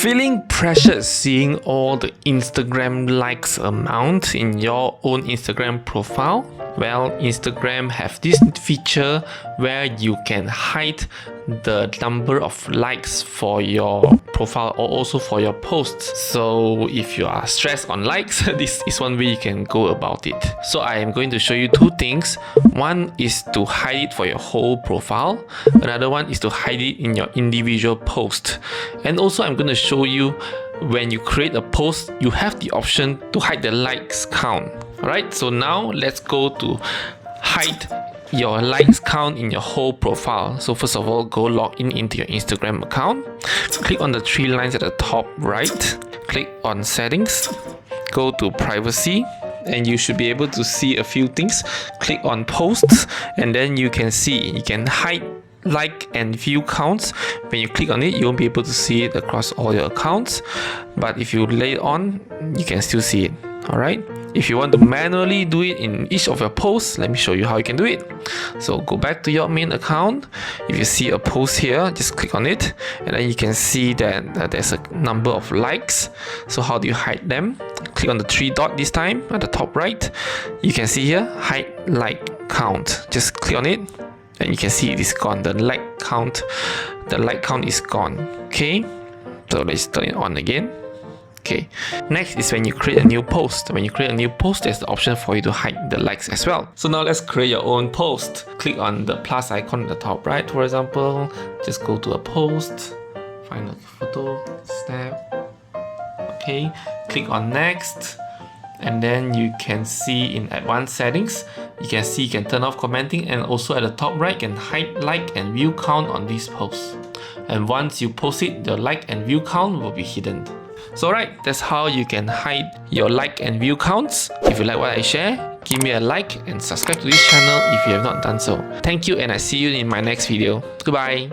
Feeling pressured seeing all the Instagram likes amount in your own Instagram profile? Well, Instagram have this feature where you can hide the number of likes for your profile or also for your posts. So if you are stressed on likes, this is one way you can go about it. So I am going to show you two things. One is to hide it for your whole profile. Another one is to hide it in your individual post. And also I'm going to show you when you create a post, you have the option to hide the likes count. Alright, so now let's go to hide your likes count in your whole profile. So first of all, go log in into your Instagram account. Click on the three lines at the top right. Click on settings. Go to privacy. And you should be able to see a few things. Click on posts and then you can see you can hide like and view counts. When you click on it, you won't be able to see it across all your accounts, but if you lay it on, you can still see it. Alright, if you want to manually do it in each of your posts, let me show you how you can do it. So go back to your main account. If you see a post here, just click on it and then you can see that there's a number of likes. So how do you hide them? Click on the three dot this time at the top right. You can see here, hide like count. Just click on it and you can see it is gone. The like count is gone. Okay, so let's turn it on again. Okay, next is when you create a new post. When you create a new post, there's the option for you to hide the likes as well. So now let's create your own post. Click on the plus icon at the top right, for example. Just go to a post, find a photo, snap. Okay, click on next. And then you can see in advanced settings, you can turn off commenting, and also at the top right, you can hide like and view count on these posts. And once you post it, the like and view count will be hidden. So alright, that's how you can hide your like and view counts. If you like what I share, give me a like and subscribe to this channel if you have not done so. Thank you and I see you in my next video. Goodbye.